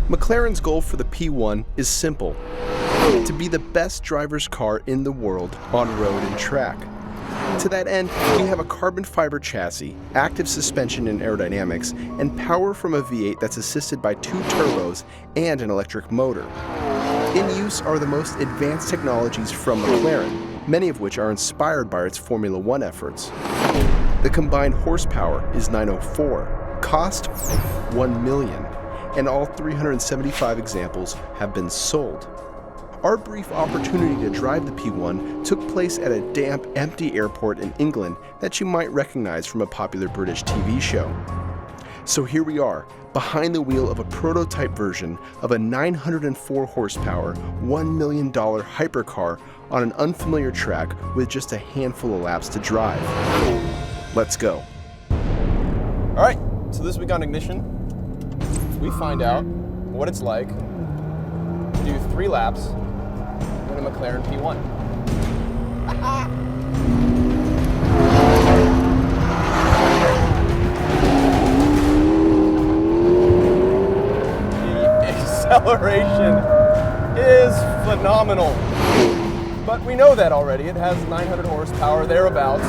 McLaren's goal for the P1 is simple: to be the best driver's car in the world on road and track. To that end, we have a carbon fiber chassis, active suspension and aerodynamics, and power from a V8 that's assisted by 2 turbos and an electric motor. In use are the most advanced technologies from McLaren, many of which are inspired by its Formula One efforts. The combined horsepower is 904, cost $1 million, and all 375 examples have been sold. Our brief opportunity to drive the P1 took place at a damp, empty airport in England that you might recognize from a popular British TV show. So here we are, behind the wheel of a prototype version of a 904 horsepower, $1 million hypercar on an unfamiliar track with just a handful of laps to drive. Let's go. All right, so this week on Ignition, we find out what it's like to do 3 laps in a McLaren P1. The acceleration is phenomenal. But we know that already. It has 900 horsepower, thereabouts.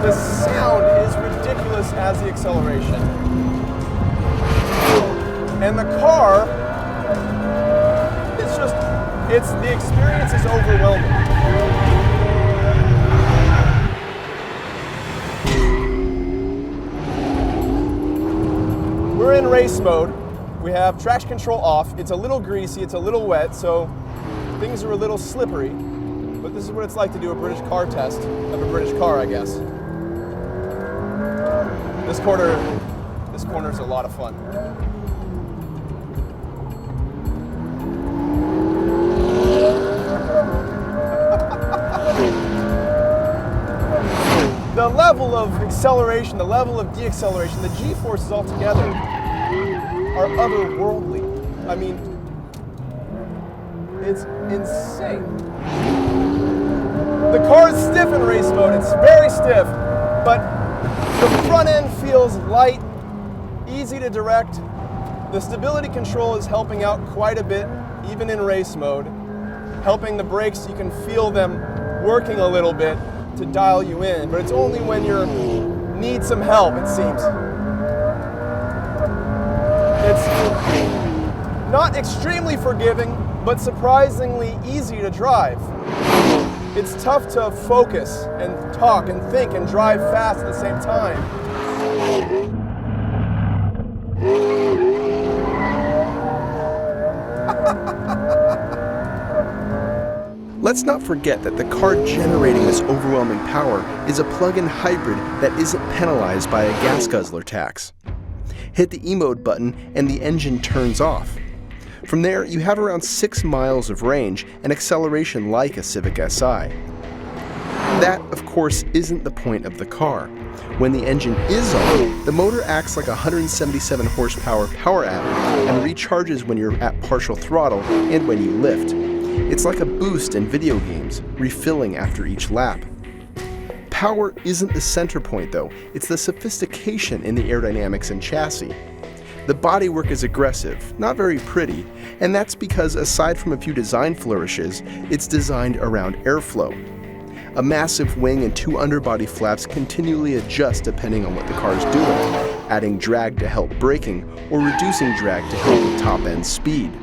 The sound is ridiculous as the acceleration. And the car, the experience is overwhelming. We're in race mode. We have traction control off. It's a little greasy, it's a little wet, so things are a little slippery. But this is what it's like to do a British car test of a British car, I guess. This corner is a lot of fun. The level of acceleration, the level of deacceleration, the G-forces altogether are otherworldly. I mean, it's insane. The car is stiff in race mode, it's very stiff, but the front end feels light, easy to direct. The stability control is helping out quite a bit, even in race mode, helping the brakes, you can feel them working a little bit to dial you in, but it's only when you need some help, it seems. It's not extremely forgiving, but surprisingly easy to drive. It's tough to focus and talk and think and drive fast at the same time. Let's not forget that the car generating this overwhelming power is a plug-in hybrid that isn't penalized by a gas guzzler tax. Hit the E-mode button and the engine turns off. From there, you have around 6 miles of range and acceleration like a Civic Si. That, of course, isn't the point of the car. When the engine is on, the motor acts like a 177 horsepower power adder and recharges when you're at partial throttle and when you lift. It's like a boost in video games, refilling after each lap. Power isn't the center point though, it's the sophistication in the aerodynamics and chassis. The bodywork is aggressive, not very pretty, and that's because aside from a few design flourishes, it's designed around airflow. A massive wing and 2 underbody flaps continually adjust depending on what the car's doing, adding drag to help braking or reducing drag to help with top-end speed.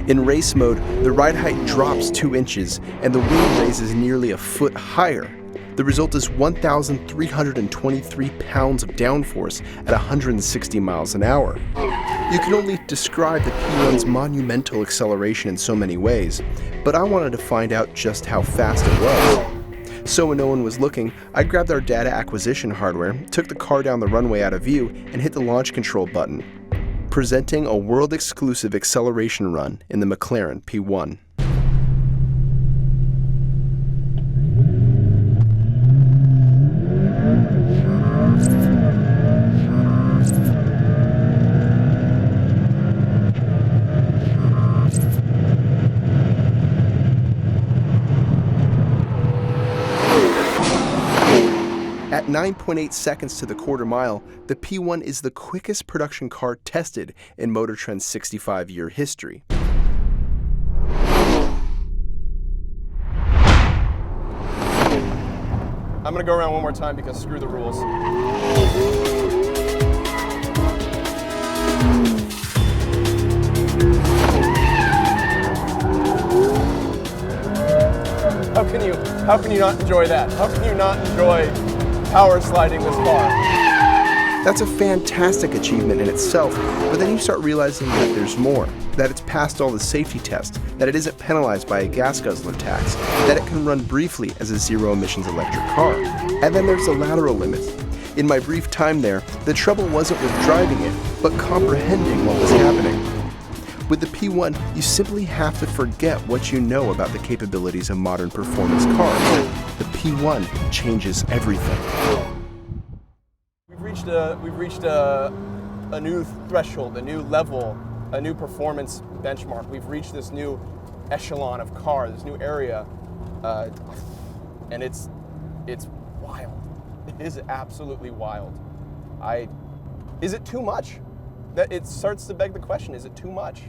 In race mode, the ride height drops 2 inches and the wing raises nearly a foot higher. The result is 1,323 pounds of downforce at 160 miles an hour. You can only describe the P1's monumental acceleration in so many ways, but I wanted to find out just how fast it was. So when no one was looking, I grabbed our data acquisition hardware, took the car down the runway out of view, and hit the launch control button, presenting a world-exclusive acceleration run in the McLaren P1. At 9.8 seconds to the quarter mile, the P1 is the quickest production car tested in Motor Trend's 65-year history. I'm gonna go around one more time because screw the rules. How can you not enjoy that? How can you not enjoy power sliding this car? That's a fantastic achievement in itself, but then you start realizing that there's more, that it's passed all the safety tests, that it isn't penalized by a gas guzzler tax, that it can run briefly as a zero-emissions electric car. And then there's the lateral limits. In my brief time there, the trouble wasn't with driving it, but comprehending what was happening. With the P1, you simply have to forget what you know about the capabilities of modern performance cars. The P1 changes everything. We've reached a new threshold, a new level, a new performance benchmark. We've reached this new echelon of car, this new area, and it's wild. It is absolutely wild. Is it too much? That it starts to beg the question: is it too much?